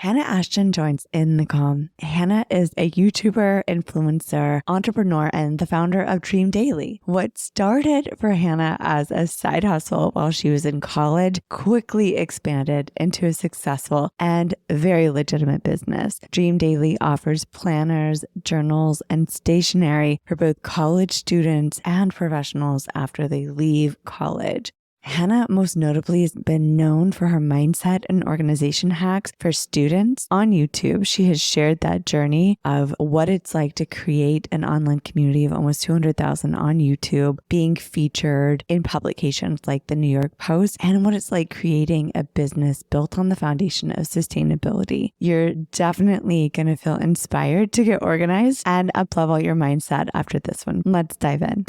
Hanna Ashton joins In the Calm. Hanna is a YouTuber, influencer, entrepreneur, and the founder of Dream Daily. What started for Hanna as a side hustle while she was in college quickly expanded into a successful and very legitimate business. Dream Daily offers planners, journals, and stationery for both college students and professionals after they leave college. Hanna most notably has been known for her mindset and organization hacks for students. On YouTube, she has shared that journey of what it's like to create an online community of almost 200,000 on YouTube, being featured in publications like the New York Post, and what it's like creating a business built on the foundation of sustainability. You're definitely going to feel inspired to get organized and uplevel your mindset after this one. Let's dive in.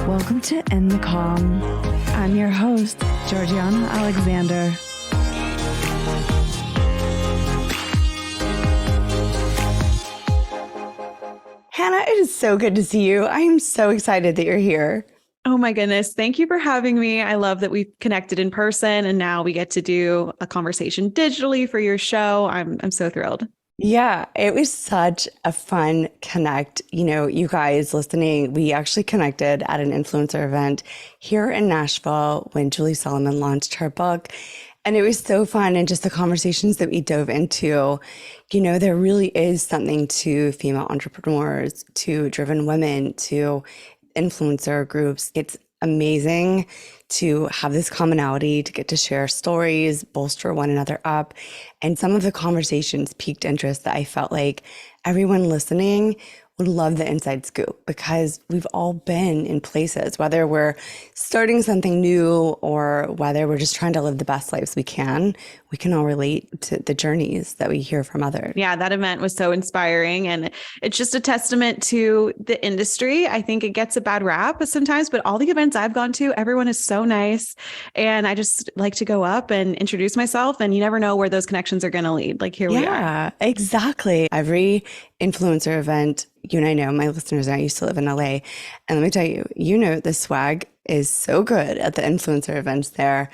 Welcome to In the Calm. I'm your host, Georgiana Alexander. Hanna, it is so good to see you. I am so excited that you're here. Oh my goodness. Thank you for having me. I love that we've connected in person and now we get to do a conversation digitally for your show. I'm so thrilled. Yeah, it was such a fun connect. You know, you guys listening, we actually connected at an influencer event here in Nashville when Julie Solomon launched her book. And it was so fun. And just the conversations that we dove into, you know, there really is something to female entrepreneurs, to driven women, to influencer groups. It's amazing to have this commonality, to get to share stories, bolster one another up. And some of the conversations piqued interest that I felt like everyone listening would love the inside scoop, because we've all been in places, whether we're starting something new or whether we're just trying to live the best lives we can all relate to the journeys that we hear from others. Yeah, that event was so inspiring. And it's just a testament to the industry. I think it gets a bad rap sometimes, but all the events I've gone to, everyone is so nice. And I just like to go up and introduce myself, and you never know where those connections are going to lead. Like here we are. Yeah, exactly. Every influencer event, you and I know, my listeners and I used to live in LA. And let me tell you, you know, the swag is so good at the influencer events there.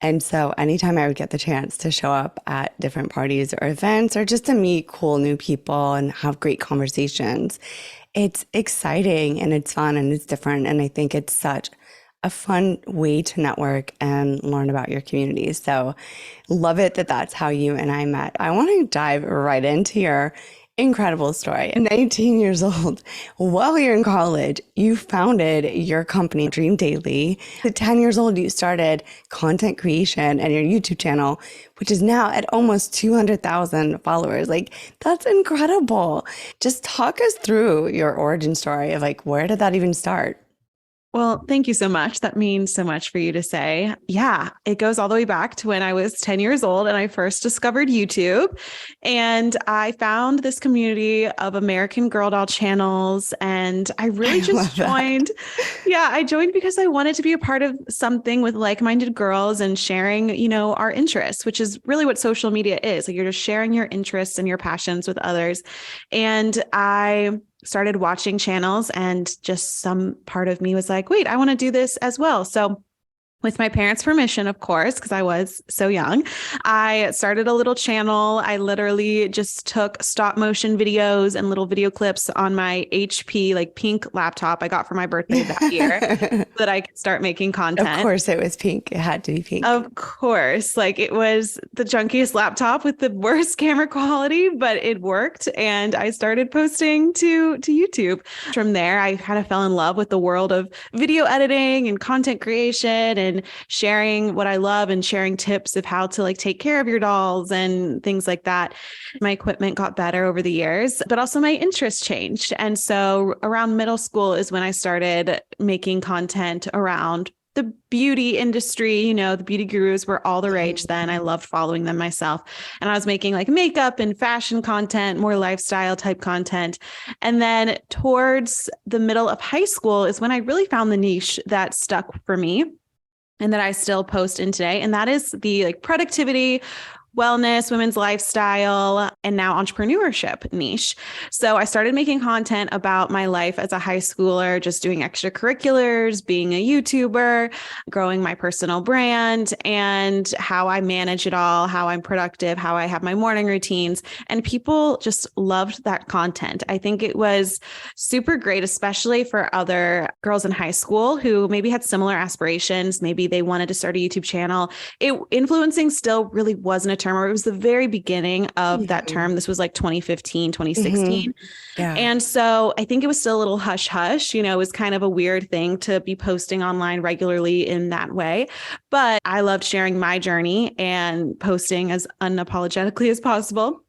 And so anytime I would get the chance to show up at different parties or events, or just to meet cool new people and have great conversations, it's exciting and it's fun and it's different. And I think it's such a fun way to network and learn about your community. So love it that that's how you and I met. I want to dive right into your incredible story. 19 years old, while you're in college, you founded your company, Dream Daily. At 10 years old, you started content creation and your YouTube channel, which is now at almost 200,000 followers. Like, that's incredible. Just talk us through your origin story of like, where did that even start? Well, thank you so much. That means so much for you to say. Yeah, it goes all the way back to when I was 10 years old and I first discovered YouTube. And I found this community of American Girl doll channels. And I really just joined. Yeah, I joined because I wanted to be a part of something with like-minded girls and sharing, you know, our interests, which is really what social media is. Like, you're just sharing your interests and your passions with others. And I started watching channels, and just some part of me was like, wait, I want to do this as well. So with my parents' permission, of course, because I was so young, I started a little channel. I literally just took stop motion videos and little video clips on my HP, like pink laptop I got for my birthday that year so that I could start making content. Of course it was pink. It had to be pink. Of course. Like, it was the junkiest laptop with the worst camera quality, but it worked. And I started posting to YouTube. From there, I kind of fell in love with the world of video editing and content creation and sharing what I love and sharing tips of how to like take care of your dolls and things like that. My equipment got better over the years, but also my interests changed. And so around middle school is when I started making content around the beauty industry. You know, the beauty gurus were all the rage then. I loved following them myself. And I was making like makeup and fashion content, more lifestyle type content. And then towards the middle of high school is when I really found the niche that stuck for me and that I still post in today. And that is the like productivity, wellness, women's lifestyle, and now entrepreneurship niche. So I started making content about my life as a high schooler, just doing extracurriculars, being a YouTuber, growing my personal brand, and how I manage it all, how I'm productive, how I have my morning routines. And people just loved that content. I think it was super great, especially for other girls in high school who maybe had similar aspirations. Maybe they wanted to start a YouTube channel. Influencing still really wasn't a term, or it was the very beginning of that term. This was like 2015, 2016. Yeah. And so I think it was still a little hush hush, it was kind of a weird thing to be posting online regularly in that way. But I loved sharing my journey and posting as unapologetically as possible.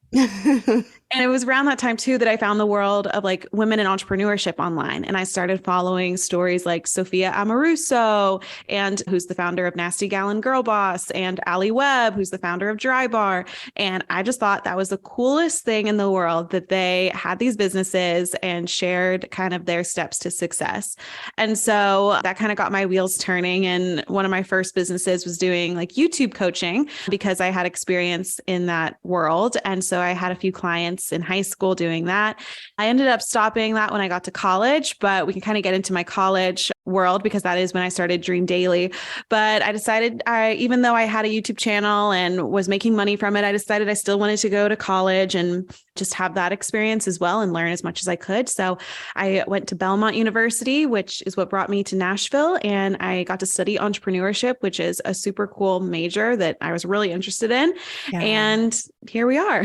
And it was around that time too that I found the world of like women in entrepreneurship online. And I started following stories like Sophia Amoruso, and who's the founder of Nasty Gal and Girl Boss, and Ali Webb, who's the founder of Dry Bar. And I just thought that was the coolest thing in the world, that they had these businesses and shared kind of their steps to success. And so that kind of got my wheels turning. And one of my first businesses was doing like YouTube coaching because I had experience in that world. And so I had a few clients in high school doing that. I ended up stopping that when I got to college, but we can kind of get into my college world because that is when I started Dream Daily. But I decided even though I had a YouTube channel and was making money from it, I decided I still wanted to go to college and just have that experience as well and learn as much as I could. So I went to Belmont University, which is what brought me to Nashville. And I got to study entrepreneurship, which is a super cool major that I was really interested in. Yeah. And here we are.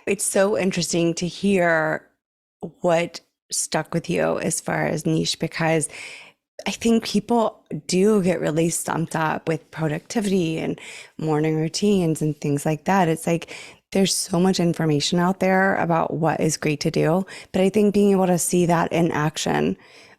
It's so interesting to hear what stuck with you as far as niche, because I think people do get really stumped up with productivity and morning routines and things like that. It's like there's so much information out there about what is great to do. But I think being able to see that in action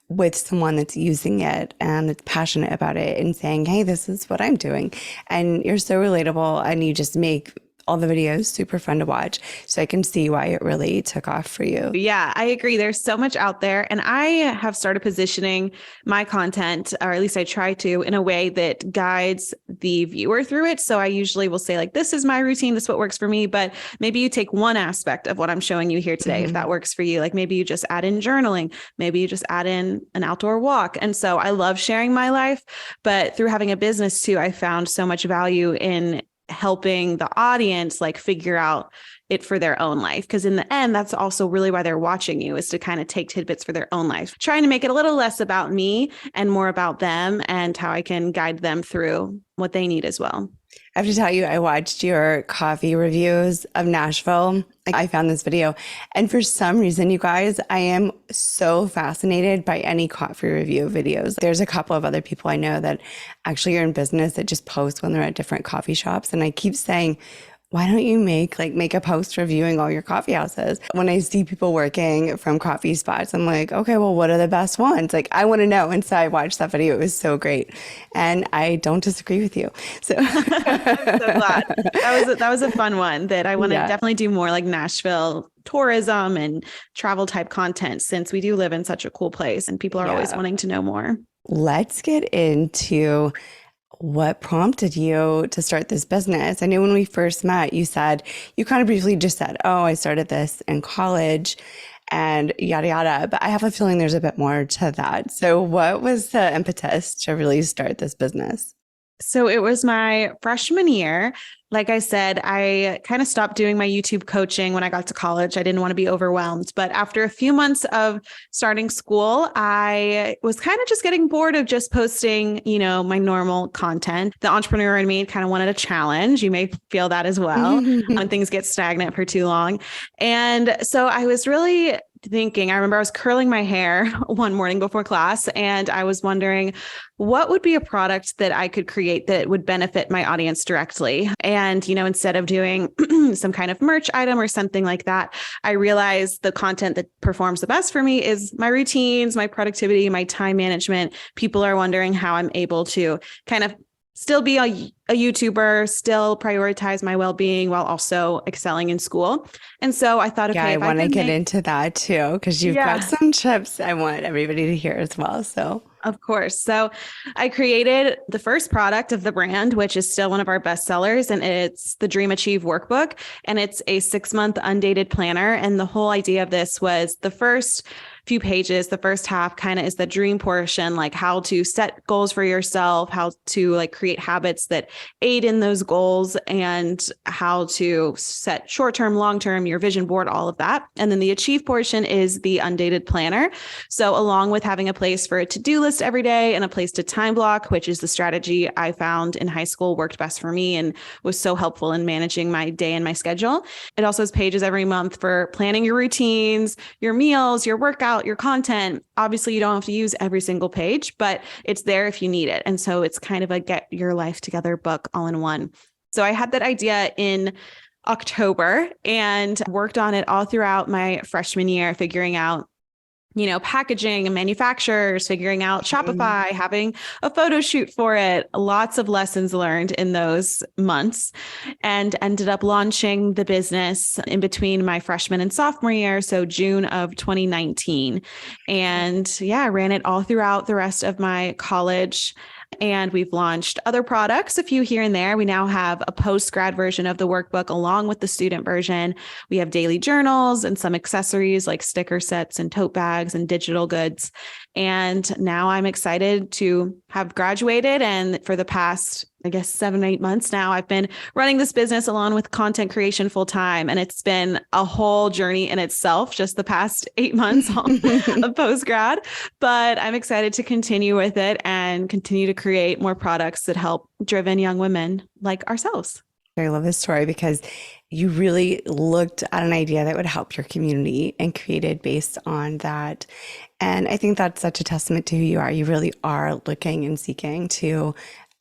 with someone that's using it and that's passionate about it and saying, hey, this is what I'm doing. And you're so relatable and you just make all the videos super fun to watch. So I can see why it really took off for you. Yeah, I agree. There's so much out there. And I have started positioning my content, or at least I try to, in a way that guides the viewer through it. So I usually will say like, this is my routine. This is what works for me. But maybe you take one aspect of what I'm showing you here today, if that works for you. Like maybe you just add in journaling. Maybe you just add in an outdoor walk. And so I love sharing my life. But through having a business too, I found so much value in helping the audience like figure out it for their own life. Because in the end, that's also really why they're watching you, is to kind of take tidbits for their own life, trying to make it a little less about me and more about them and how I can guide them through what they need as well. I have to tell you, I watched your coffee reviews of Nashville. I found this video. And for some reason, you guys, I am so fascinated by any coffee review videos. There's a couple of other people I know that actually are in business that just post when they're at different coffee shops. And I keep saying, why don't you make a post reviewing all your coffee houses? When I see people working from coffee spots, I'm like, okay, well, what are the best ones? Like, I want to know. And so I watched that video. It was so great. And I don't disagree with you. So I'm so glad. That was a fun one that I want to definitely do more, like Nashville tourism and travel type content, since we do live in such a cool place and people are always wanting to know more. Let's get into what prompted you to start this business. I know when we first met, you kind of briefly just said, oh, I started this in college and yada, yada. But I have a feeling there's a bit more to that. So what was the impetus to really start this business? So it was my freshman year. Like I said, I kind of stopped doing my YouTube coaching when I got to college. I didn't want to be overwhelmed. But after a few months of starting school, I was kind of just getting bored of just posting, my normal content. The entrepreneur in me kind of wanted a challenge. You may feel that as well when things get stagnant for too long. And so I was really thinking, I remember I was curling my hair one morning before class, and I was wondering what would be a product that I could create that would benefit my audience directly. And, instead of doing some kind of merch item or something like that, I realized the content that performs the best for me is my routines, my productivity, my time management. People are wondering how I'm able to kind of still be a YouTuber, still prioritize my well-being while also excelling in school. And so I thought, okay, I want to get into that too, because you've got some tips I want everybody to hear as well. So Of course. So I created the first product of the brand, which is still one of our best sellers, and it's the Dream Achieve workbook. And it's a 6-month undated planner. And the whole idea of this was the first few pages, the first half kind of is the dream portion, like how to set goals for yourself, how to like create habits that aid in those goals, and how to set short-term, long-term, your vision board, all of that. And then the achieve portion is the undated planner. So along with having a place for a to-do list every day and a place to time block, which is the strategy I found in high school worked best for me and was so helpful in managing my day and my schedule. It also has pages every month for planning your routines, your meals, your workout, your content. Obviously, you don't have to use every single page, but it's there if you need it. And so it's kind of a get your life together book all in one. So I had that idea in October and worked on it all throughout my freshman year, figuring out packaging and manufacturers, figuring out Shopify, having a photo shoot for it, lots of lessons learned in those months, and ended up launching the business in between my freshman and sophomore year. So June of 2019. And yeah, I ran it all throughout the rest of my college. And we've launched other products, a few here and there. We now have a post-grad version of the workbook along with the student version. We have daily journals and some accessories like sticker sets and tote bags and digital goods. And now I'm excited to have graduated. And for the past, 7-8 months now, I've been running this business along with content creation full time. And it's been a whole journey in itself, just the past 8 months of post-grad. But I'm excited to continue with it and continue to create more products that help driven young women like ourselves. I love this story because you really looked at an idea that would help your community and created based on that. And I think that's such a testament to who you are. You really are looking and seeking to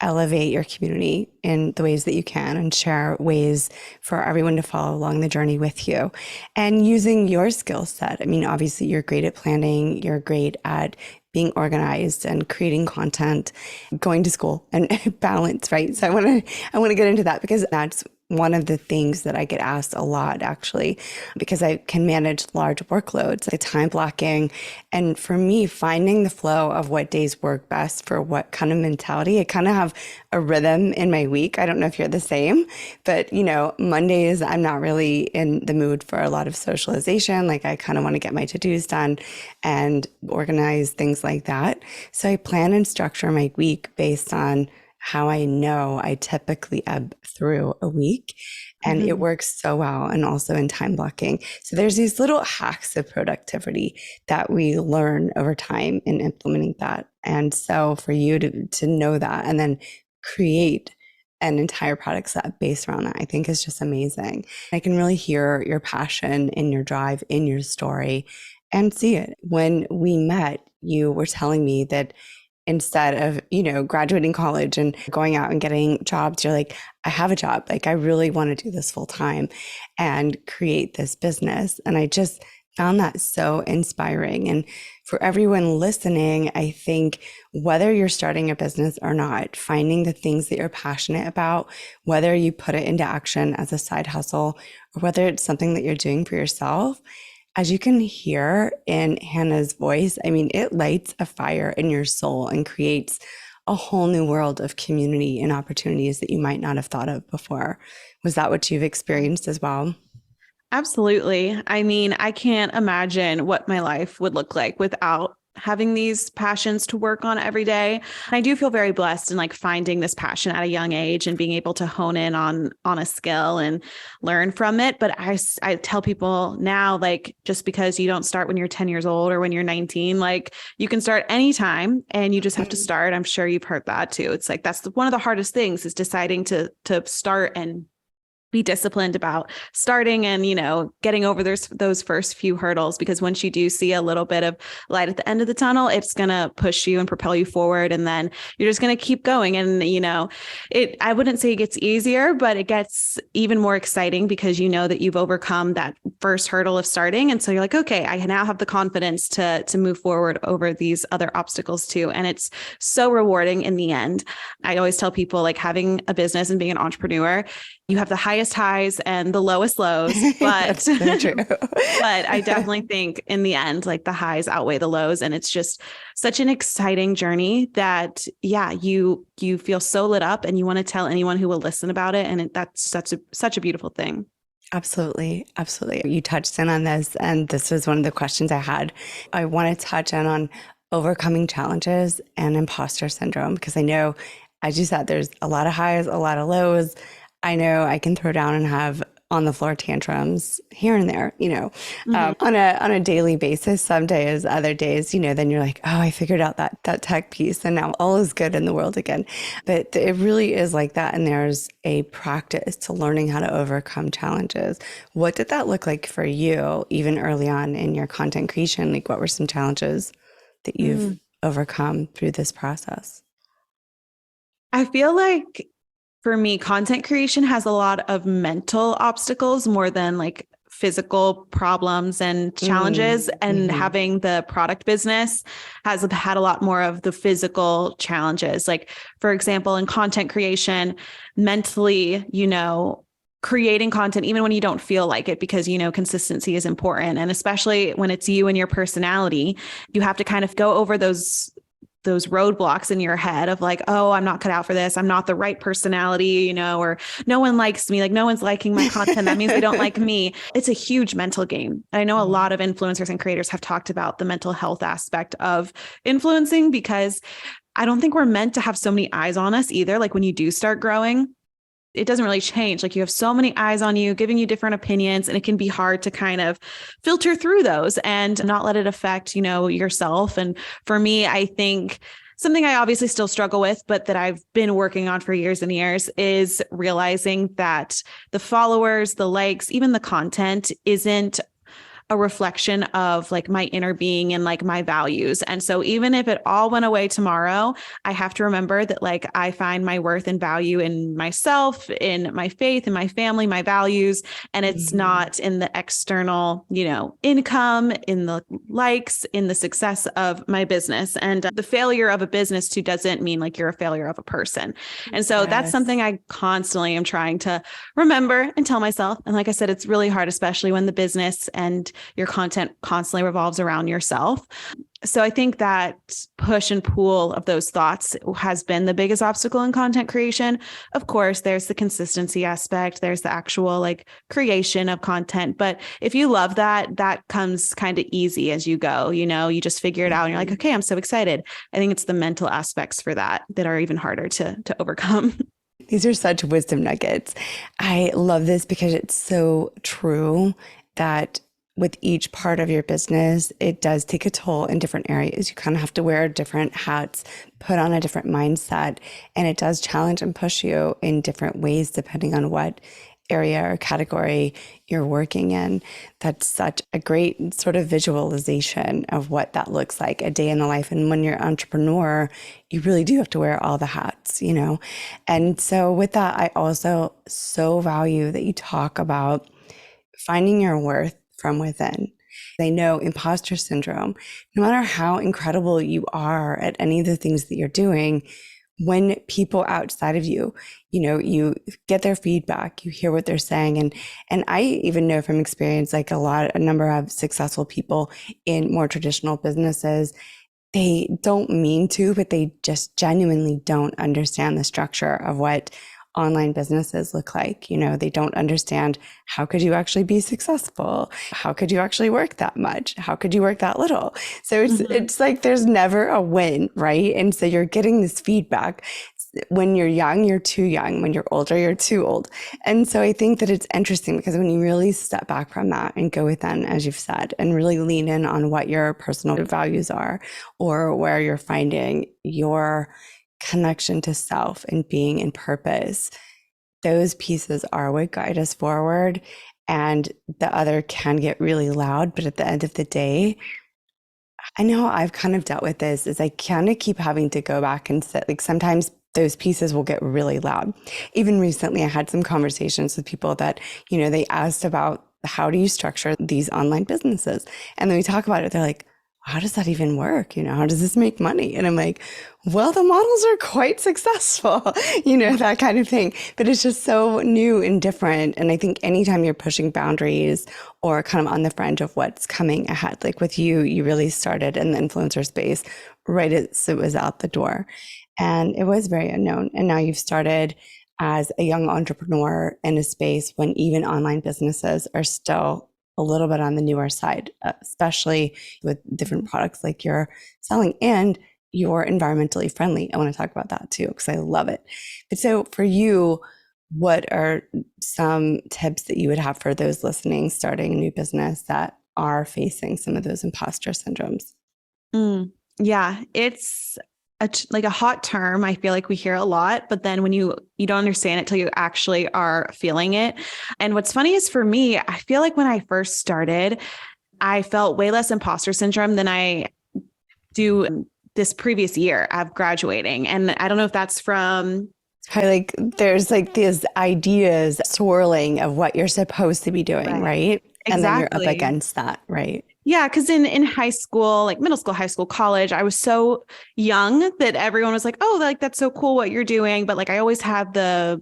elevate your community in the ways that you can and share ways for everyone to follow along the journey with you and using your skill set. I mean, obviously you're great at planning, you're great at being organized and creating content, going to school and balance, right? So I want to get into that because that's one of the things that I get asked a lot, actually, because I can manage large workloads, like time blocking. And for me, finding the flow of what days work best for what kind of mentality, I kind of have a rhythm in my week. I don't know if you're the same, but Mondays, I'm not really in the mood for a lot of socialization. Like I kind of want to get my to-dos done and organize things like that. So I plan and structure my week based on how I know I typically ebb through a week. And it works so well. And also in time blocking. So there's these little hacks of productivity that we learn over time in implementing that. And so for you to know that and then create an entire product set based around that, I think is just amazing. I can really hear your passion and your drive in your story and see it. When we met, you were telling me that instead of, graduating college and going out and getting jobs, you're like, I have a job. Like, I really want to do this full time and create this business. And I just found that so inspiring. And for everyone listening, I think whether you're starting a business or not, finding the things that you're passionate about, whether you put it into action as a side hustle or whether it's something that you're doing for yourself, as you can hear in Hanna's voice, I mean, it lights a fire in your soul and creates a whole new world of community and opportunities that you might not have thought of before. Was that what you've experienced as well? Absolutely. I mean, I can't imagine what my life would look like without having these passions to work on every day. I do feel very blessed in like finding this passion at a young age and being able to hone in on a skill and learn from it. But I tell people now, like, just because you don't start when you're 10 years old or when you're 19, like you can start anytime and you just have to start. I'm sure you've heard that too. It's like, that's one of the hardest things is deciding to start and be disciplined about starting and, getting over those first few hurdles, because once you do see a little bit of light at the end of the tunnel, it's going to push you and propel you forward. And then you're just going to keep going. And, I wouldn't say it gets easier, but it gets even more exciting because you know that you've overcome that first hurdle of starting. And so you're like, okay, I now have the confidence to move forward over these other obstacles too. And it's so rewarding in the end. I always tell people, like, having a business and being an entrepreneur, you have the highest highest highs and the lowest lows, but so true. but I definitely think in the end, like the highs outweigh the lows. And it's just such an exciting journey that, yeah, you feel so lit up and you want to tell anyone who will listen about it. And that's such a beautiful thing. Absolutely. Absolutely. You touched in on this, and this was one of the questions I had. I want to touch in on overcoming challenges and imposter syndrome, because I know, as you said, there's a lot of highs, a lot of lows. I know I can throw down and have on the floor tantrums here and there, on a daily basis. Some days, other days, then you're like, oh, I figured out that tech piece and now all is good in the world again. But it really is like that. And there's a practice to learning how to overcome challenges. What did that look like for you, even early on in your content creation? Like, what were some challenges that you've overcome through this process? I feel like for me, content creation has a lot of mental obstacles more than like physical problems and challenges. And having the product business has had a lot more of the physical challenges. Like, for example, in content creation, mentally, creating content, even when you don't feel like it, because, consistency is important. And especially when it's you and your personality, you have to kind of go over those roadblocks in your head of like, oh, I'm not cut out for this. I'm not the right personality, or no one likes me. Like, no one's liking my content. That means they don't like me. It's a huge mental game. And I know a lot of influencers and creators have talked about the mental health aspect of influencing, because I don't think we're meant to have so many eyes on us either. Like, when you do start growing, it doesn't really change. Like, you have so many eyes on you, giving you different opinions, and it can be hard to kind of filter through those and not let it affect, yourself. And for me, I think something I obviously still struggle with, but that I've been working on for years and years, is realizing that the followers, the likes, even the content isn't a reflection of like my inner being and like my values. And so even if it all went away tomorrow, I have to remember that like I find my worth and value in myself, in my faith, in my family, my values. And it's not in the external, income, in the likes, in the success of my business. And the failure of a business too doesn't mean like you're a failure of a person. And so that's something I constantly am trying to remember and tell myself. And like I said, it's really hard, especially when the business and your content constantly revolves around yourself. So I think that push and pull of those thoughts has been the biggest obstacle in content creation. Of course, there's the consistency aspect. There's the actual like creation of content. But if you love that, that comes kind of easy as you go, you just figure it out and you're like, okay, I'm so excited. I think it's the mental aspects for that are even harder to overcome. These are such wisdom nuggets. I love this because it's so true that with each part of your business, it does take a toll in different areas. You kind of have to wear different hats, put on a different mindset, and it does challenge and push you in different ways depending on what area or category you're working in. That's such a great sort of visualization of what that looks like, a day in the life. And when you're an entrepreneur, you really do have to wear all the hats, And so with that, I also so value that you talk about finding your worth from within. I know imposter syndrome, no matter how incredible you are at any of the things that you're doing, when people outside of you, you get their feedback, you hear what they're saying. And I even know from experience, like a number of successful people in more traditional businesses, they don't mean to, but they just genuinely don't understand the structure of what online businesses look like. They don't understand, how could you actually be successful? How could you actually work that much? How could you work that little? So it's like there's never a win, right? And so you're getting this feedback. When you're young, you're too young. When you're older, you're too old. And so I think that it's interesting because when you really step back from that and go within, as you've said, and really lean in on what your personal values are, or where you're finding your connection to self and being in purpose, those pieces are what guide us forward. And the other can get really loud, but at the end of the day, I know I've kind of dealt with this, is I kind of keep having to go back and sit, like sometimes those pieces will get really loud. Even recently, I had some conversations with people that, they asked about, how do you structure these online businesses? And then we talk about it, they're like, how does that even work? How does this make money? And I'm like, well, the models are quite successful, that kind of thing. But it's just so new and different. And I think anytime you're pushing boundaries or kind of on the fringe of what's coming ahead, like with you, you really started in the influencer space right as it was out the door. And it was very unknown. And now you've started as a young entrepreneur in a space when even online businesses are still a little bit on the newer side, especially with different products like you're selling, and you're environmentally friendly. I want to talk about that too, because I love it. But so for you, what are some tips that you would have for those listening, starting a new business that are facing some of those imposter syndromes? Yeah, it's like a hot term. I feel like we hear a lot, but then when you don't understand it till you actually are feeling it. And what's funny is for me, I feel like when I first started, I felt way less imposter syndrome than I do this previous year of graduating. And I don't know if that's from Like there's like these ideas swirling of what you're supposed to be doing, right? And then you're up Exactly. against that, right? Yeah, because in high school, like middle school, high school, college, I was so young that everyone was like, "Oh, like that's so cool what you're doing." But like I always had the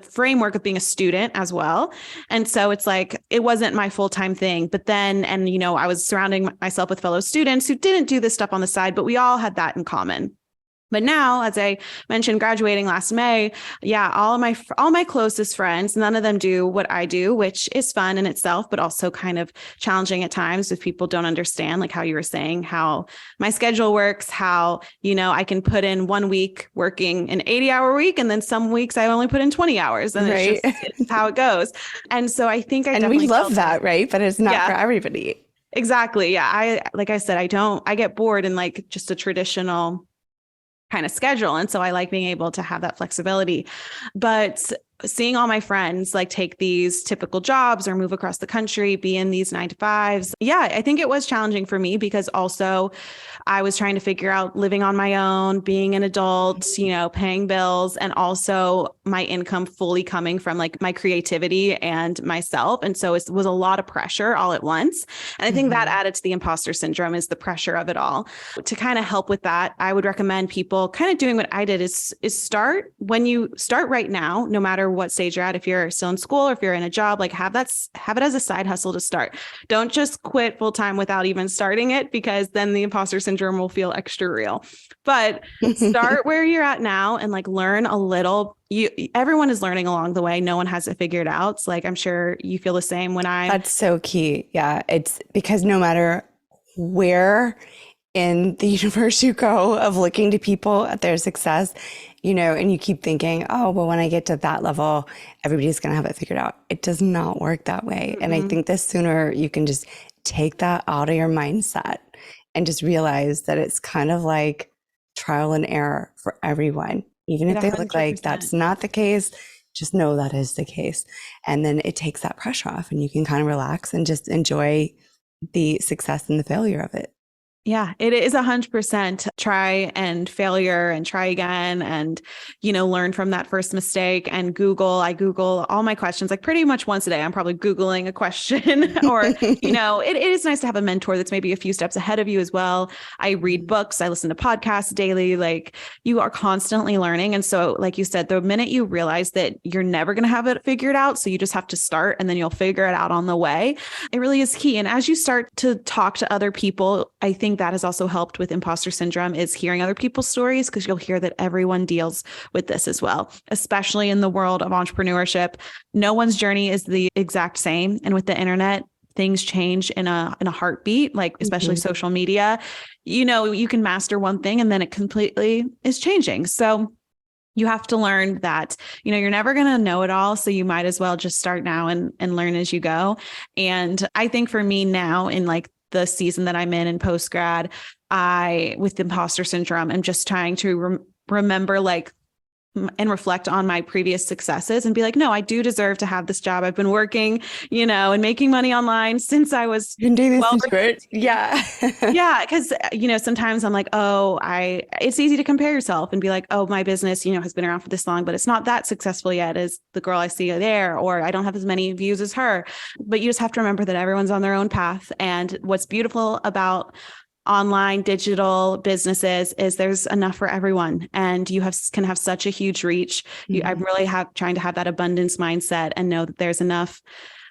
framework of being a student as well. And so it's like it wasn't my full-time thing. But then, and I was surrounding myself with fellow students who didn't do this stuff on the side, but we all had that in common. But now, as I mentioned, graduating last May, yeah, all my closest friends, none of them do what I do, which is fun in itself, but also kind of challenging at times if people don't understand, like how you were saying, how my schedule works, how, I can put in 1 week working an 80-hour week, and then some weeks I only put in 20 hours, and Right. it's how it goes. And so I think I And definitely we love felt that, right? But it's not for everybody. exactly. Yeah. Like I said, I get bored in like just a traditional kind of schedule. And so I like being able to have that flexibility. But seeing all my friends like take these typical jobs or move across the country, be in these 9 to 5s. Yeah, I think it was challenging for me because also I was trying to figure out living on my own, being an adult, paying bills, and also my income fully coming from like my creativity and myself. And so it was a lot of pressure all at once. And I think that added to the imposter syndrome is the pressure of it all. To kind of help with that, I would recommend people kind of doing what I did is start when you start right now, no matter what stage you're at. If you're still in school or if you're in a job, like have it as a side hustle to start. Don't just quit full time without even starting it, because then the imposter syndrome will feel extra real. But start where you're at now and like learn a little. Everyone is learning along the way. No one has it figured out. It's like, I'm sure you feel the same when That's so key. Yeah. It's because no matter where in the universe you go of looking to people at their success, and you keep thinking, oh, well, when I get to that level, everybody's going to have it figured out. It does not work that way. And I think the sooner you can just take that out of your mindset and just realize that it's kind of like trial and error for everyone. Even if they look like that's not the case, just know that is the case. And then it takes that pressure off and you can kind of relax and just enjoy the success and the failure of it. Yeah, it is 100% try and failure and try again and, learn from that first mistake and I Google all my questions, like pretty much once a day. I'm probably Googling a question or, it is nice to have a mentor that's maybe a few steps ahead of you as well. I read books, I listen to podcasts daily, like you are constantly learning. And so, like you said, the minute you realize that you're never going to have it figured out, so you just have to start and then you'll figure it out on the way, it really is key. And as you start to talk to other people, I think that has also helped with imposter syndrome is hearing other people's stories, because you'll hear that everyone deals with this as well, especially in the world of entrepreneurship. No one's journey is the exact same. And with the internet, things change in a heartbeat, like especially social media. You can master one thing and then it completely is changing. So you have to learn that, you're never going to know it all. So you might as well just start now and learn as you go. And I think for me now in like the season that I'm in post-grad, with imposter syndrome, I'm just trying to remember like and reflect on my previous successes and be like, no, I do deserve to have this job. I've been working, and making money online since I was Yeah. Yeah. Cause, sometimes I'm like, it's easy to compare yourself and be like, oh, my business, has been around for this long, but it's not that successful yet as the girl I see there, or I don't have as many views as her. But you just have to remember that everyone's on their own path. And what's beautiful about online digital businesses is there's enough for everyone, and you can have such a huge reach. I'm really trying to have that abundance mindset and know that there's enough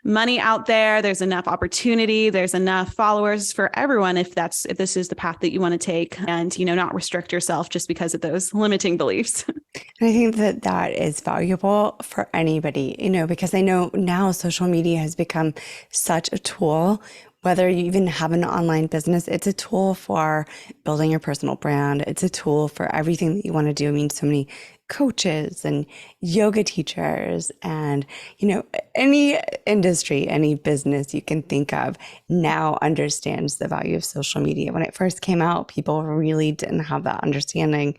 money out there, there's enough opportunity, there's enough followers for everyone if this is the path that you want to take, and not restrict yourself just because of those limiting beliefs. And I think that that is valuable for anybody, because I know now social media has become such a tool. Whether you even have an online business, it's a tool for building your personal brand. It's a tool for everything that you want to do. I mean, so many coaches and yoga teachers and, any industry, any business you can think of now understands the value of social media. When it first came out, people really didn't have that understanding.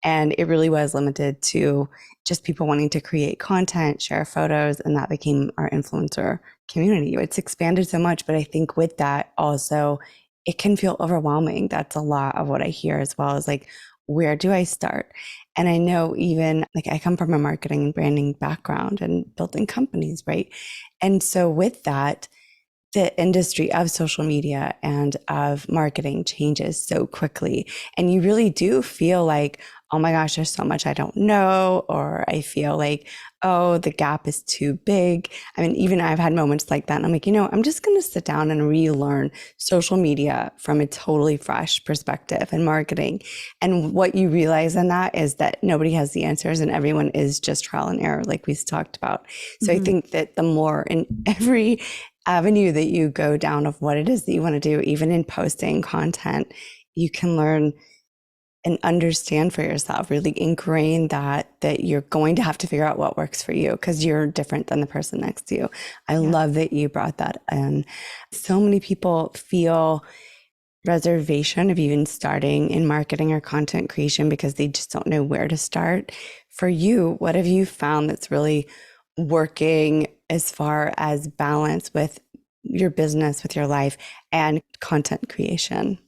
And it really was limited to just people wanting to create content, share photos, and that became our influencer community. It's expanded so much, but I think with that also, it can feel overwhelming. That's a lot of what I hear as well, is like, where do I start? And I know even like I come from a marketing and branding background and building companies, right? And so with that, the industry of social media and of marketing changes so quickly. And you really do feel like, oh my gosh, there's so much I don't know, or I feel like, oh, the gap is too big. I mean, even I've had moments like that. And I'm like, I'm just going to sit down and relearn social media from a totally fresh perspective and marketing. And what you realize in that is that nobody has the answers and everyone is just trial and error, like we talked about. So I think that the more in every avenue that you go down of what it is that you want to do, even in posting content, you can learn and understand for yourself, really ingrain that you're going to have to figure out what works for you because you're different than the person next to you. I love that you brought that in. So many people feel reservation of even starting in marketing or content creation because they just don't know where to start. For you, what have you found that's really working as far as balance with your business, with your life, and content creation?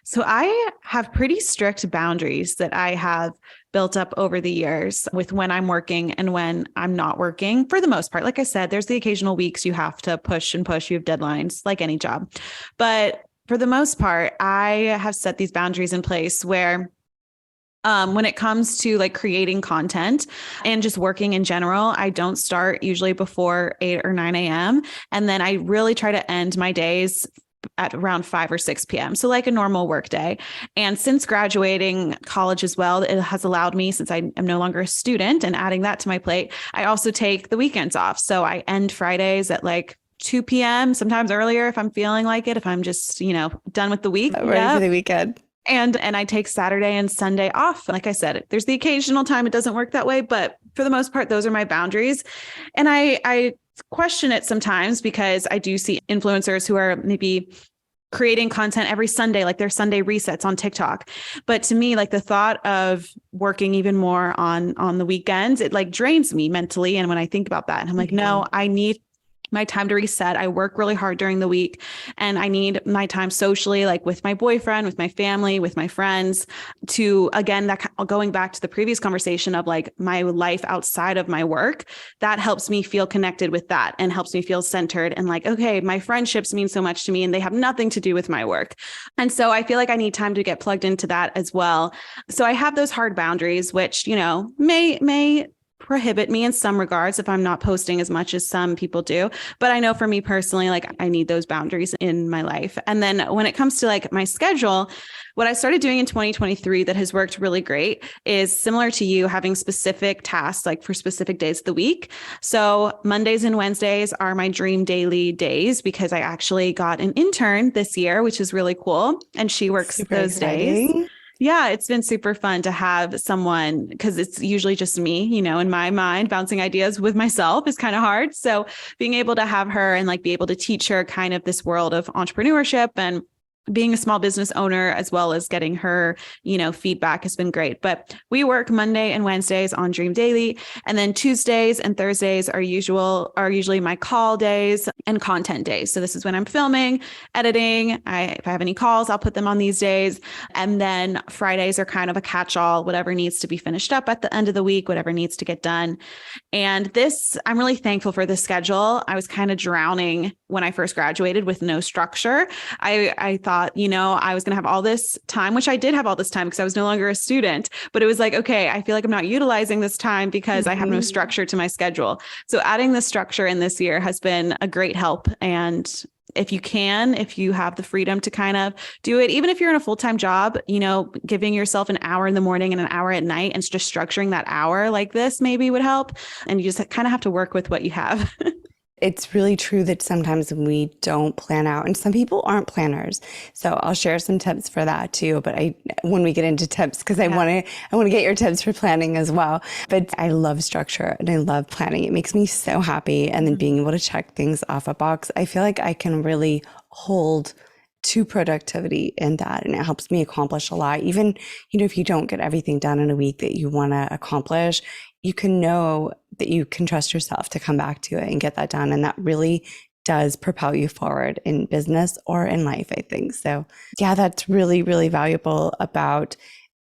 So I have pretty strict boundaries that I have built up over the years with when I'm working and when I'm not working, for the most part. Like I said, there's the occasional weeks you have to push and push. You have deadlines like any job. But for the most part, I have set these boundaries in place where when it comes to like creating content and just working in general, I don't start usually before 8 or 9 a.m. And then I really try to end my days at around 5 or 6 p.m. So like a normal work day. And since graduating college as well, it has allowed me, since I am no longer a student and adding that to my plate, I also take the weekends off. So I end Fridays at like 2 p.m., sometimes earlier if I'm feeling like it, if I'm just, done with the week. Ready for the weekend. And I take Saturday and Sunday off. Like I said, there's the occasional time it doesn't work that way, but for the most part, those are my boundaries. And I question it sometimes because I do see influencers who are maybe creating content every Sunday, like their Sunday resets on TikTok. But to me, like the thought of working even more on the weekends, it like drains me mentally. And when I think about that, and I'm like, no, I need my time to reset. I work really hard during the week and I need my time socially, like with my boyfriend, with my family, with my friends, to, again, that going back to the previous conversation of like my life outside of my work, that helps me feel connected with that and helps me feel centered and like, okay, my friendships mean so much to me and they have nothing to do with my work. And so I feel like I need time to get plugged into that as well. So I have those hard boundaries, which, may prohibit me in some regards if I'm not posting as much as some people do. But I know for me personally, like I need those boundaries in my life. And then when it comes to like my schedule, what I started doing in 2023 that has worked really great is similar to you, having specific tasks like for specific days of the week. So Mondays and Wednesdays are my dream daily days because I actually got an intern this year, which is really cool. And she works those days. Yeah, it's been super fun to have someone, because it's usually just me, in my mind, bouncing ideas with myself is kind of hard. So being able to have her and like be able to teach her kind of this world of entrepreneurship and being a small business owner, as well as getting her, feedback has been great. But we work Monday and Wednesdays on Dream Daily. And then Tuesdays and Thursdays are usually my call days and content days. So this is when I'm filming, editing. If I have any calls, I'll put them on these days. And then Fridays are kind of a catch-all, whatever needs to be finished up at the end of the week, whatever needs to get done. And I'm really thankful for this schedule. I was kind of drowning when I first graduated with no structure. I thought thought, I was going to have all this time, which I did have all this time because I was no longer a student, but it was like, okay, I feel like I'm not utilizing this time because I have no structure to my schedule. So adding the structure in this year has been a great help. And if you have the freedom to kind of do it, even if you're in a full-time job, giving yourself an hour in the morning and an hour at night and just structuring that hour like this maybe would help. And you just kind of have to work with what you have. It's really true that sometimes we don't plan out, and some people aren't planners. So I'll share some tips for that too. But when we get into tips, because I want to get your tips for planning as well. But I love structure and I love planning. It makes me so happy. And then being able to check things off a box, I feel like I can really hold to productivity in that, and it helps me accomplish a lot. Even if you don't get everything done in a week that you want to accomplish, you can know that you can trust yourself to come back to it and get that done. And that really does propel you forward in business or in life, I think. So yeah, that's really, really valuable about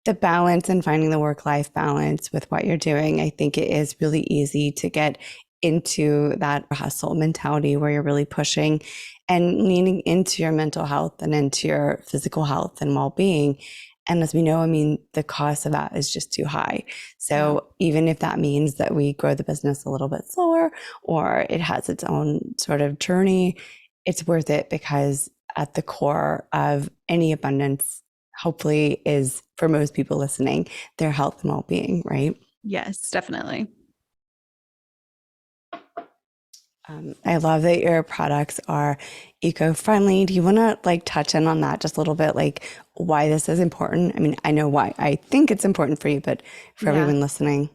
the balance and finding the work-life balance with what you're doing. I think it is really easy to get into that hustle mentality where you're really pushing and leaning into your mental health and into your physical health and well-being. And as we know, the cost of that is just too high. So even if that means that we grow the business a little bit slower or it has its own sort of journey, it's worth it, because at the core of any abundance, hopefully, is, for most people listening, their health and well-being, right? Yes, definitely. I love that your products are eco-friendly. Do you want to touch in on that just a little bit, why this is important? I know why I think it's important for you, but for everyone listening.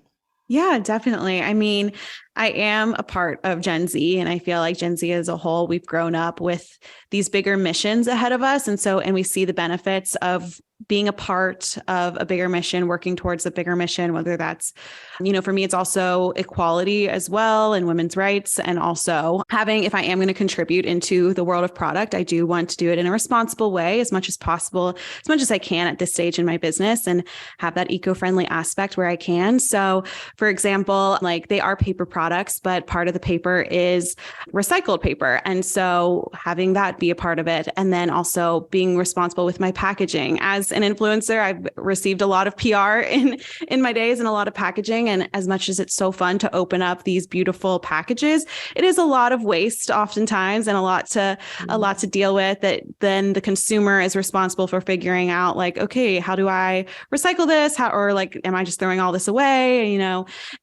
Yeah, definitely. I am a part of Gen Z, and I feel like Gen Z as a whole, we've grown up with these bigger missions ahead of us. And we see the benefits of being a part of a bigger mission, working towards a bigger mission, whether that's, for me, it's also equality as well and women's rights. And also if I am going to contribute into the world of product, I do want to do it in a responsible way as much as possible, as much as I can at this stage in my business, and have that eco-friendly aspect where I can. So for example, they are paper products, but part of the paper is recycled paper. And so having that be a part of it, and then also being responsible with my packaging. As an influencer, I've received a lot of PR in my days and a lot of packaging. And as much as it's so fun to open up these beautiful packages, it is a lot of waste oftentimes and a lot to deal with, that then the consumer is responsible for figuring out okay, how do I recycle this? Am I just throwing all this away?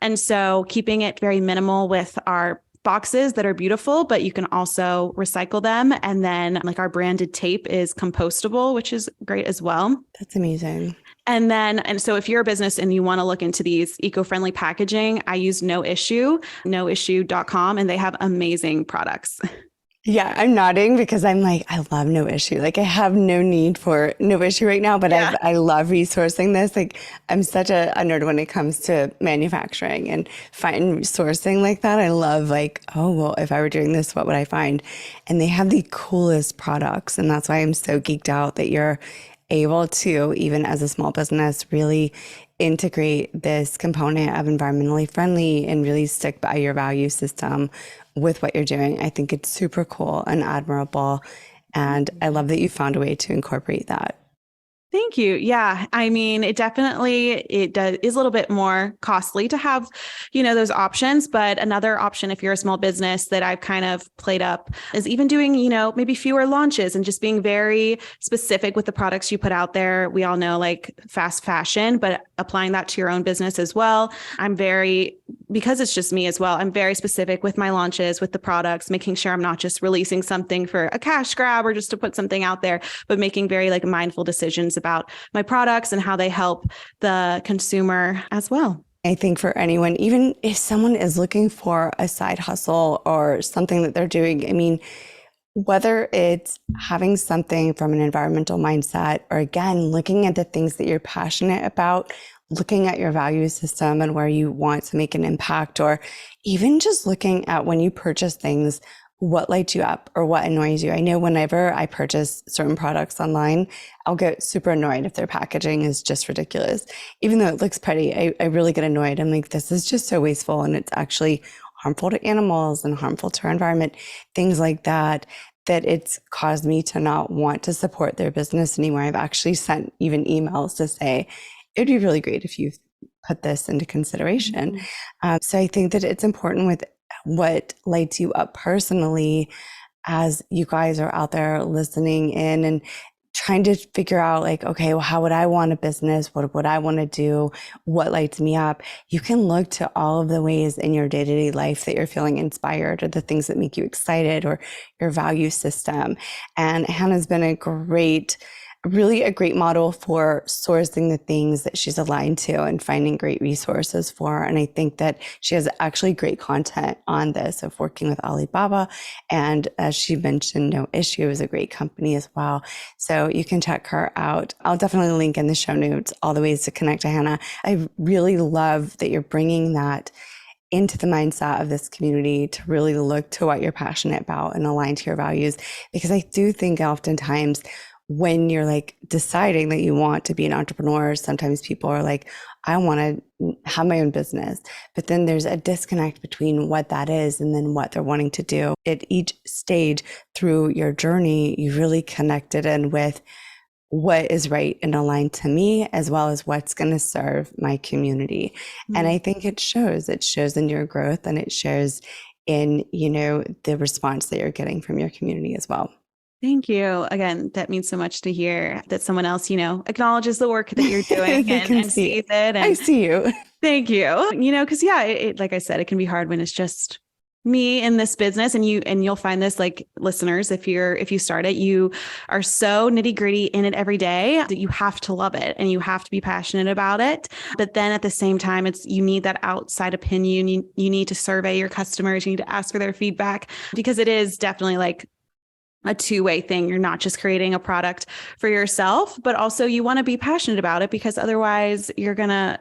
And so keeping it very minimal with our boxes that are beautiful, but you can also recycle them. And then our branded tape is compostable, which is great as well. That's amazing. And so if you're a business and you want to look into these eco-friendly packaging, I use noissue.com, and they have amazing products. Yeah, I'm nodding because I'm I love No Issue. I have no need for No Issue right now, but I love resourcing this. I'm such a nerd when it comes to manufacturing and finding sourcing like that. I love oh, well, if I were doing this, what would I find? And they have the coolest products. And that's why I'm so geeked out that you're able to, even as a small business, really integrate this component of environmentally friendly and really stick by your value system with what you're doing. I think it's super cool and admirable. And I love that you found a way to incorporate that. Thank you. Yeah. It definitely, is a little bit more costly to have, those options. But another option, if you're a small business, that I've kind of played up is even doing, maybe fewer launches and just being very specific with the products you put out there. We all know fast fashion, but applying that to your own business as well. Because it's just me as well, I'm very specific with my launches, with the products, making sure I'm not just releasing something for a cash grab or just to put something out there, but making very mindful decisions about my products and how they help the consumer as well. I think for anyone, even if someone is looking for a side hustle or something that they're doing, whether it's having something from an environmental mindset, or again, looking at the things that you're passionate about, looking at your value system and where you want to make an impact, or even just looking at when you purchase things, what lights you up or what annoys you. I know whenever I purchase certain products online, I'll get super annoyed if their packaging is just ridiculous. Even though it looks pretty, I really get annoyed. I'm this is just so wasteful, and it's actually harmful to animals and harmful to our environment, things like that. that it's caused me to not want to support their business anymore. I've actually sent even emails to say, it'd be really great if you put this into consideration. So I think that it's important with what lights you up personally as you guys are out there listening in and trying to figure out like, okay, well, how would I want a business? What would I want to do? What lights me up? You can look to all of the ways in your day-to-day life that you're feeling inspired, or the things that make you excited, or your value system. And Hanna's been really a great model for sourcing the things that she's aligned to and finding great resources for. And I think that she has actually great content on this of working with Alibaba. And as she mentioned, No Issue is a great company as well. So you can check her out. I'll definitely link in the show notes all the ways to connect to Hanna. I really love that you're bringing that into the mindset of this community to really look to what you're passionate about and align to your values. Because I do think oftentimes when you're like deciding that you want to be an entrepreneur, sometimes people are like, I want to have my own business. But then there's a disconnect between what that is and then what they're wanting to do. At each stage through your journey, you really connected in with what is right and aligned to me, as well as what's going to serve my community. And I think it shows in your growth, and it shows in, the response that you're getting from your community as well. Thank you. Again, that means so much to hear that someone else, acknowledges the work that you're doing and sees it. And I see you. Thank you. Because like I said, it can be hard when it's just me in this business, and you'll find this, like, listeners, if you start it, you are so nitty gritty in it every day that you have to love it and you have to be passionate about it. But then at the same time, you need that outside opinion. You need to survey your customers. You need to ask for their feedback, because it is definitely like a two-way thing. You're not just creating a product for yourself, but also you want to be passionate about it, because otherwise you're gonna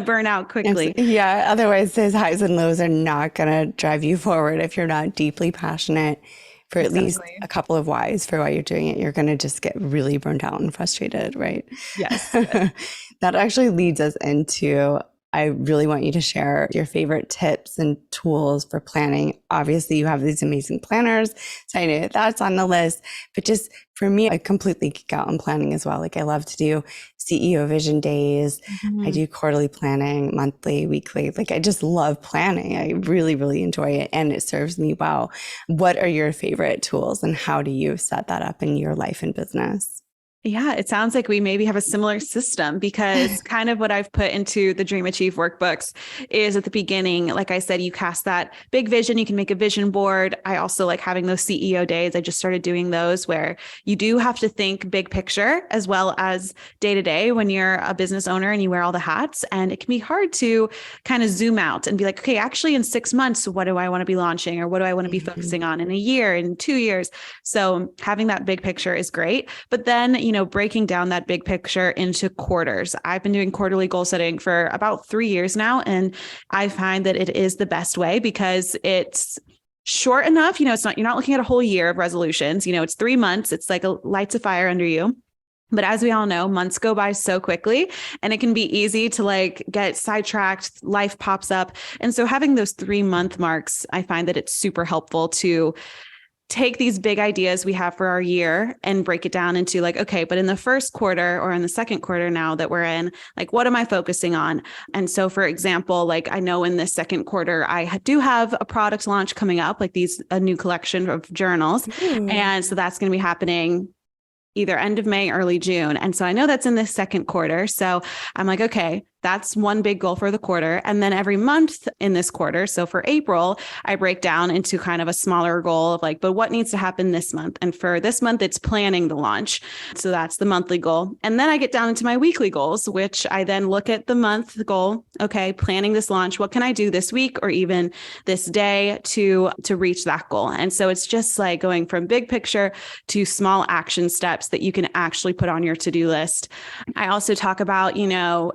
burn out quickly. Yeah. Otherwise, those highs and lows are not gonna drive you forward if you're not deeply passionate for at least a couple of whys for why you're doing it. You're gonna just get really burnt out and frustrated, right? Yes. That actually leads us into, I really want you to share your favorite tips and tools for planning. Obviously, you have these amazing planners, so I know that's on the list. But just for me, I completely geek out on planning as well. Like, I love to do CEO vision days. I do quarterly planning, monthly, weekly. Like, I just love planning. I really, really enjoy it, and it serves me well. What are your favorite tools, and how do you set that up in your life and business? Yeah, it sounds like we maybe have a similar system, because kind of what I've put into the Dream Achieve workbooks is, at the beginning, like I said, you cast that big vision, you can make a vision board. I also like having those CEO days. I just started doing those, where you do have to think big picture as well as day to day when you're a business owner and you wear all the hats. And it can be hard to kind of zoom out and be like, okay, actually in 6 months, what do I want to be launching, or what do I want to be focusing on in a year, in 2 years? So having that big picture is great. But then, breaking down that big picture into quarters. I've been doing quarterly goal setting for about 3 years now, and I find that it is the best way, because it's short enough. You're not looking at a whole year of resolutions. It's 3 months. It's like lights a fire under you. But as we all know, months go by so quickly, and it can be easy to like get sidetracked. Life pops up. And so having those 3-month marks, I find that it's super helpful to take these big ideas we have for our year and break it down into like, okay, but in the first quarter or in the second quarter now that we're in, like, what am I focusing on? And so, for example, like, I know in this second quarter, I do have a product launch coming up, like a new collection of journals. And so that's going to be happening either end of May, early June. And so I know that's in this second quarter. So I'm like, okay, that's one big goal for the quarter. And then every month in this quarter, so for April, I break down into kind of a smaller goal of like, but what needs to happen this month? And for this month, it's planning the launch. So that's the monthly goal. And then I get down into my weekly goals, which I then look at the month goal. Okay, planning this launch. What can I do this week or even this day to reach that goal? And so it's just like going from big picture to small action steps that you can actually put on your to-do list. I also talk about,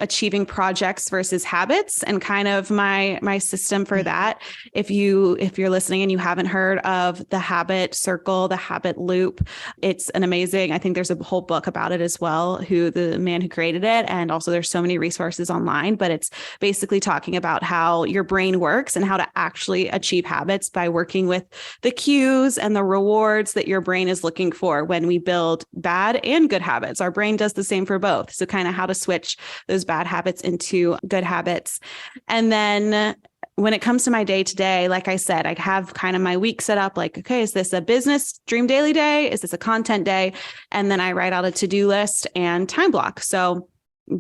achieving projects versus habits, and kind of my system for that. If you're listening and you haven't heard of the habit circle, the habit loop, it's an amazing, I think there's a whole book about it as well, who the man who created it. And also there's so many resources online, but it's basically talking about how your brain works and how to actually achieve habits by working with the cues and the rewards that your brain is looking for when we build bad and good habits. Our brain does the same for both. So kind of how to switch those bad habits into good habits. And then when it comes to my day to day, like I said, I have kind of my week set up like, okay, is this a business dream daily day? Is this a content day? And then I write out a to-do list and time block. So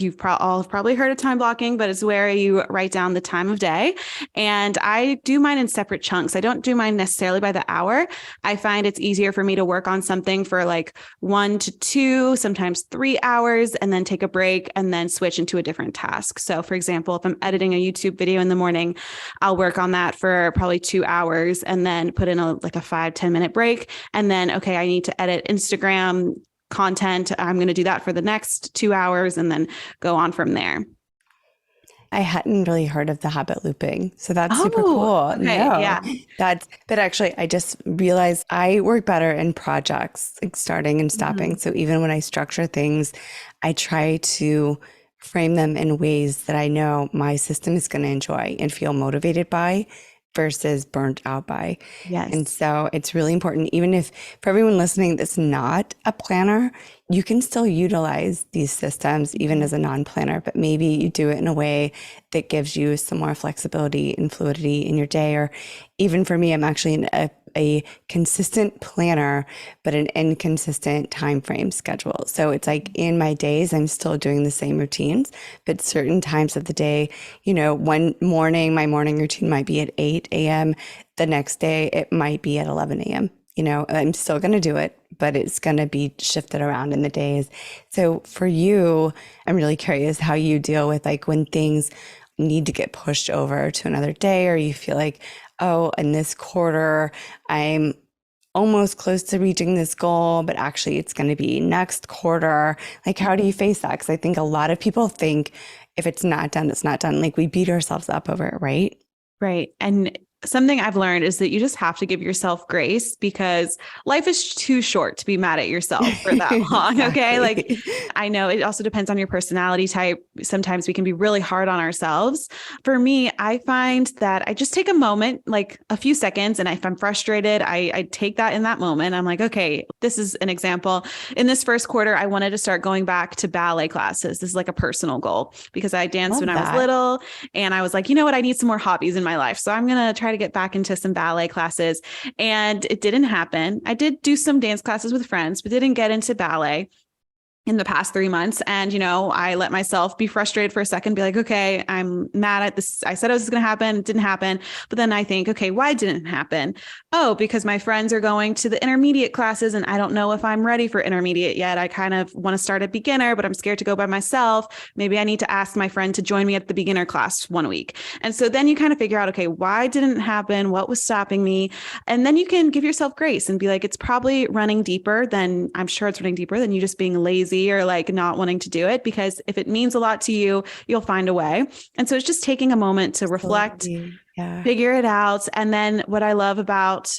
you've all probably heard of time blocking, but it's where you write down the time of day. And I do mine in separate chunks. I don't do mine necessarily by the hour. I find it's easier for me to work on something for like 1 to 2, sometimes 3 hours, and then take a break and then switch into a different task. So for example, if I'm editing a YouTube video in the morning, I'll work on that for probably 2 hours and then put in a 5-10 minute break. And then, okay, I need to edit Instagram content. I'm going to do that for the next 2 hours and then go on from there. I hadn't really heard of the habit looping. So that's super cool. Okay, no, yeah. But actually I just realized I work better in projects, like starting and stopping. So even when I structure things, I try to frame them in ways that I know my system is going to enjoy and feel motivated by versus burnt out by. Yes. And so it's really important, even if for everyone listening that's not a planner, you can still utilize these systems even as a non-planner, but maybe you do it in a way that gives you some more flexibility and fluidity in your day. Or even for me, I'm actually a consistent planner, but an inconsistent time frame schedule. So it's like in my days, I'm still doing the same routines, but certain times of the day, one morning, my morning routine might be at 8 a.m. The next day, it might be at 11 a.m. I'm still going to do it, but it's going to be shifted around in the days. So for you, I'm really curious how you deal with like when things need to get pushed over to another day, or you feel like, oh, in this quarter, I'm almost close to reaching this goal, but actually it's going to be next quarter. Like, how do you face that? Because I think a lot of people think if it's not done, it's not done. Like we beat ourselves up over it, right? Right. And something I've learned is that you just have to give yourself grace, because life is too short to be mad at yourself for that long. Okay. Like I know it also depends on your personality type. Sometimes we can be really hard on ourselves. For me, I find that I just take a moment, like a few seconds. And if I'm frustrated, I take that in that moment. I'm like, okay, this is an example. In this first quarter, I wanted to start going back to ballet classes. This is like a personal goal because I danced when I was little, and I was like, you know what? I need some more hobbies in my life. So I'm going to try to get back into some ballet classes, and it didn't happen. I did do some dance classes with friends, but didn't get into ballet in the past 3 months. And, I let myself be frustrated for a second, be like, okay, I'm mad at this. I said it was going to happen. It didn't happen. But then I think, okay, why didn't it happen? Oh, because my friends are going to the intermediate classes and I don't know if I'm ready for intermediate yet. I kind of want to start at beginner, but I'm scared to go by myself. Maybe I need to ask my friend to join me at the beginner class 1 week. And so then you kind of figure out, okay, why didn't it happen? What was stopping me? And then you can give yourself grace and be like, it's probably running deeper than I'm sure it's running deeper than you just being lazy or like not wanting to do it, because if it means a lot to you, you'll find a way. And so it's just taking a moment to reflect, figure it out. And then what I love about,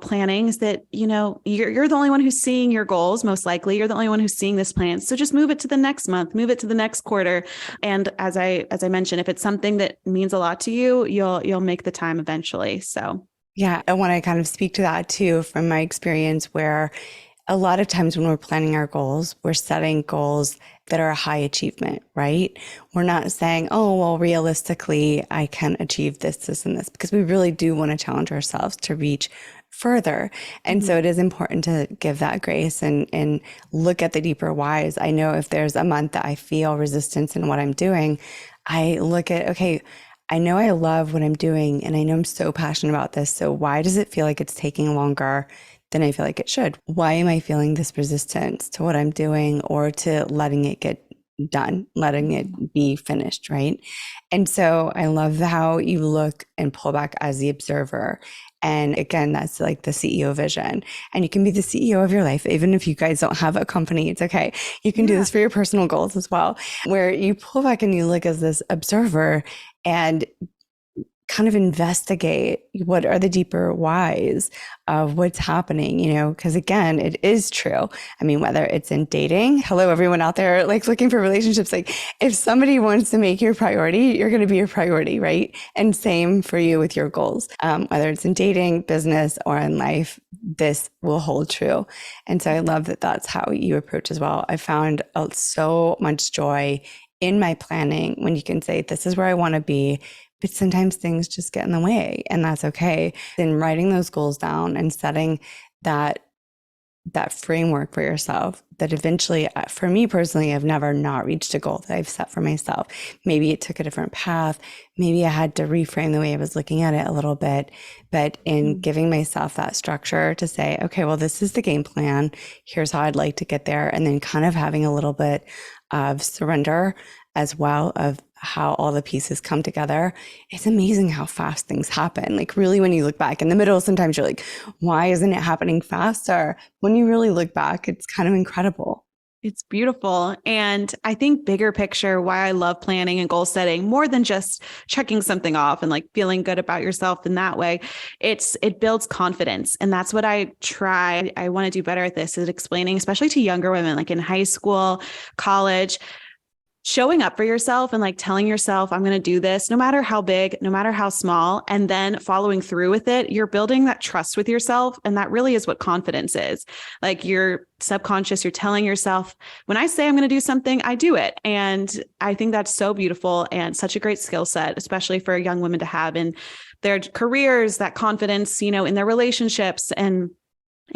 planning is that, you're the only one who's seeing your goals. Most likely you're the only one who's seeing this plan. So just move it to the next month, move it to the next quarter. And as I mentioned, if it's something that means a lot to you, you'll make the time eventually. So yeah, I want to kind of speak to that too, from my experience, where a lot of times when we're planning our goals, we're setting goals that are a high achievement, right? We're not saying, oh, well, realistically, I can achieve this, this, and this, because we really do want to challenge ourselves to reach further. And so it is important to give that grace and look at the deeper whys. I know if there's a month that I feel resistance in what I'm doing, I look at, okay, I know I love what I'm doing and I know I'm so passionate about this. So why does it feel like it's taking longer than I feel like it should? Why am I feeling this resistance to what I'm doing or to letting it get done, letting it be finished, right? And so I love how you look and pull back as the observer. And again, that's like the CEO vision. And you can be the CEO of your life, even if you guys don't have a company, it's okay. You can do this for your personal goals as well, where you pull back and you look as this observer and kind of investigate what are the deeper whys of what's happening, because again, it is true. I mean, whether it's in dating, hello, everyone out there, like looking for relationships, like if somebody wants to make you a priority, you're going to be a priority, right? And same for you with your goals, whether it's in dating, business, or in life, this will hold true. And so I love that that's how you approach as well. I found so much joy in my planning when you can say, this is where I want to be. But sometimes things just get in the way, and that's okay. Then writing those goals down and setting that framework for yourself that eventually, for me personally, I've never not reached a goal that I've set for myself. Maybe it took a different path. Maybe I had to reframe the way I was looking at it a little bit, but in giving myself that structure to say, okay, well, this is the game plan. Here's how I'd like to get there. And then kind of having a little bit of surrender as well of how all the pieces come together. It's amazing how fast things happen. Like really, when you look back in the middle, sometimes you're like, why isn't it happening faster? When you really look back, it's kind of incredible. It's beautiful. And I think bigger picture, why I love planning and goal setting more than just checking something off and like feeling good about yourself in that way. It builds confidence. And that's what I try. I want to do better at this, is explaining, especially to younger women, like in high school, college, showing up for yourself and like telling yourself, I'm going to do this, no matter how big, no matter how small, and then following through with it. You're building that trust with yourself. And that really is what confidence is. Like your subconscious, you're telling yourself, when I say I'm going to do something, I do it. And I think that's so beautiful and such a great skill set, especially for young women to have in their careers, that confidence, in their relationships and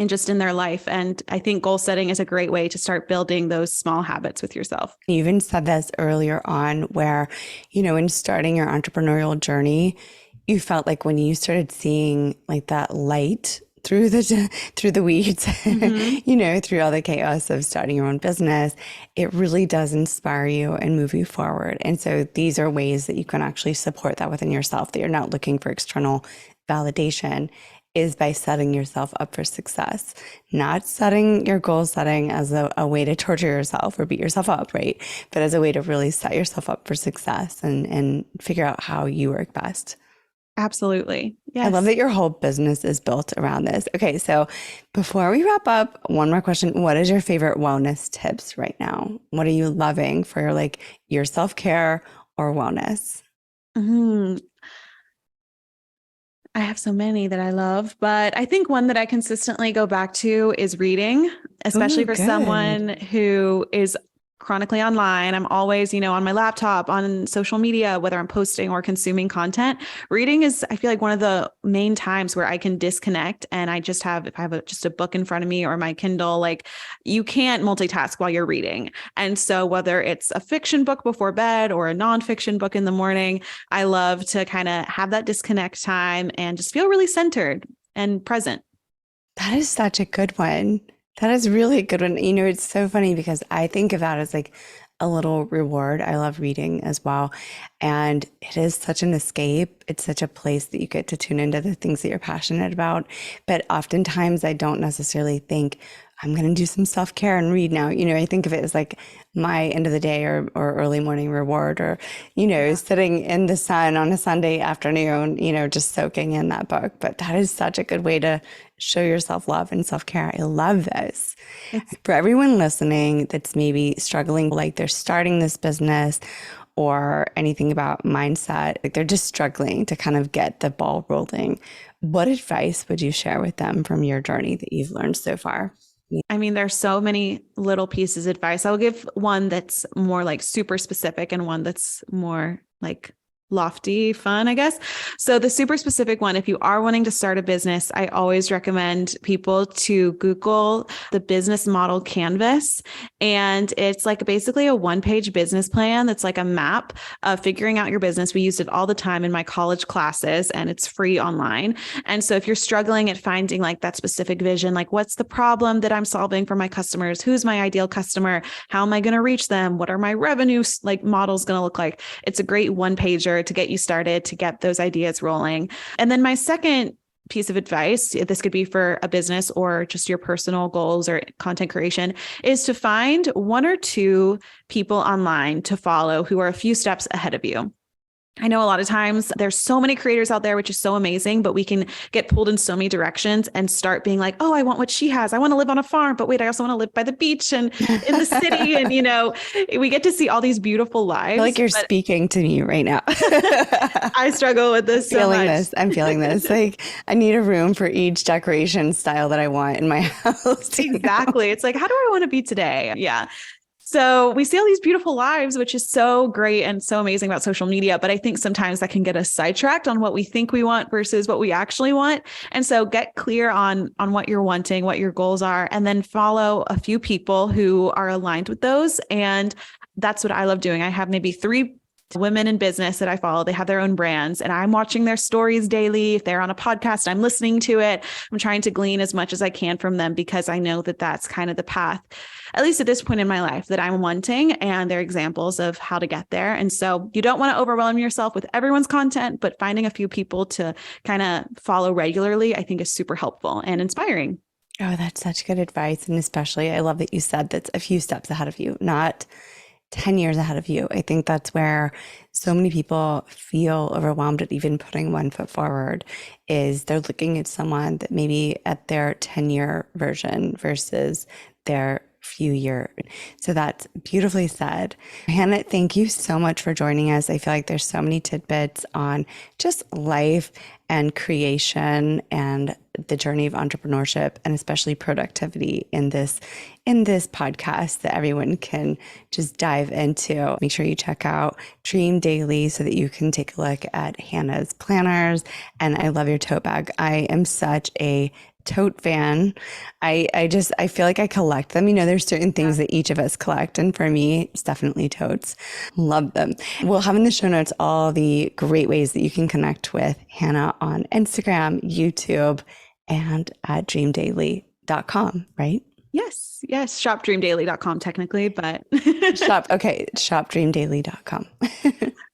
just in their life. And I think goal setting is a great way to start building those small habits with yourself. You even said this earlier on where, in starting your entrepreneurial journey, you felt like when you started seeing like that light through the weeds, through all the chaos of starting your own business, it really does inspire you and move you forward. And so these are ways that you can actually support that within yourself, that you're not looking for external validation, is by setting yourself up for success, not setting your goal setting as a way to torture yourself or beat yourself up, right? But as a way to really set yourself up for success and figure out how you work best. Absolutely. Yes. I love that your whole business is built around this. Okay, so before we wrap up, one more question. What is your favorite wellness tips right now? What are you loving for your self-care or wellness? I have so many that I love, but I think one that I consistently go back to is reading, especially for someone who is chronically online. I'm always, on my laptop, on social media, whether I'm posting or consuming content. Reading is, I feel like, one of the main times where I can disconnect. And I just have, if I have just a book in front of me or my Kindle, like you can't multitask while you're reading. And so whether it's a fiction book before bed or a nonfiction book in the morning, I love to kind of have that disconnect time and just feel really centered and present. That is such a good one. That is really a good one. It's so funny because I think of that as like a little reward. I love reading as well. And it is such an escape. It's such a place that you get to tune into the things that you're passionate about. But oftentimes I don't necessarily think I'm going to do some self-care and read now. I think of it as like my end of the day or early morning reward or, sitting in the sun on a Sunday afternoon, just soaking in that book. But that is such a good way to show yourself love and self-care. I love this. For everyone listening that's maybe struggling, like they're starting this business or anything about mindset, like they're just struggling to kind of get the ball rolling, what advice would you share with them from your journey that you've learned so far? I mean, there's so many little pieces of advice. I'll give one that's more like super specific and one that's more like lofty fun, I guess. So the super specific one, if you are wanting to start a business, I always recommend people to Google the business model canvas. And it's like basically a one-page business plan that's like a map of figuring out your business. We used it all the time in my college classes, and it's free online. And so if you're struggling at finding like that specific vision, like what's the problem that I'm solving for my customers? Who's my ideal customer? How am I going to reach them? What are my revenue like models going to look like? It's a great one pager to get you started, to get those ideas rolling. And then my second piece of advice, this could be for a business or just your personal goals or content creation, is to find one or two people online to follow who are a few steps ahead of you. I know a lot of times there's so many creators out there, which is so amazing, but we can get pulled in so many directions and start being like, oh, I want what she has. I want to live on a farm, but wait, I also want to live by the beach and in the city. And, we get to see all these beautiful lives. I feel like you're speaking to me right now. I struggle with this so much. I'm feeling this. Like I need a room for each decoration style that I want in my house. Exactly. It's like, how do I want to be today? Yeah. So we see all these beautiful lives, which is so great and so amazing about social media. But I think sometimes that can get us sidetracked on what we think we want versus what we actually want. And so get clear on what you're wanting, what your goals are, and then follow a few people who are aligned with those. And that's what I love doing. I have maybe 3 women in business that I follow. They have their own brands and I'm watching their stories daily. If they're on a podcast, I'm listening to it. I'm trying to glean as much as I can from them because I know that that's kind of the path, at least at this point in my life, that I'm wanting. And they're examples of how to get there. And so you don't want to overwhelm yourself with everyone's content, but finding a few people to kind of follow regularly, I think is super helpful and inspiring. Oh, that's such good advice. And especially, I love that you said that's a few steps ahead of you, not 10 years ahead of you. I think that's where so many people feel overwhelmed at even putting one foot forward, is they're looking at someone that maybe at their 10-year version versus their few year. So that's beautifully said. Hanna, thank you so much for joining us. I feel like there's so many tidbits on just life and creation and the journey of entrepreneurship and especially productivity in this podcast that everyone can just dive into. Make sure you check out Dream Daily so that you can take a look at Hanna's planners. And I love your tote bag. I am such a tote fan. I feel like I collect them. There's certain things that each of us collect. And for me, it's definitely totes. Love them. We'll have in the show notes all the great ways that you can connect with Hanna on Instagram, YouTube, and at dreamdaily.com, right? Yes. Shopdreamdaily.com technically, but shopdreamdaily.com.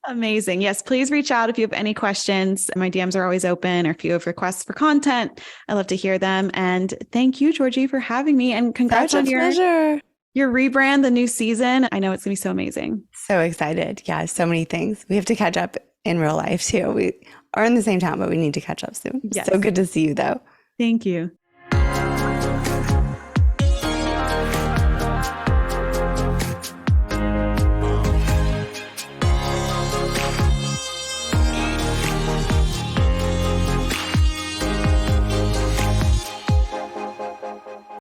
Amazing. Yes, please reach out if you have any questions. My DMs are always open, or if you have requests for content, I love to hear them. And thank you, Georgie, for having me. And congrats on your rebrand, the new season. I know it's going to be so amazing. So excited. Yeah, so many things. We have to catch up in real life too. We are in the same town, but we need to catch up soon. Yes. So good to see you though. Thank you.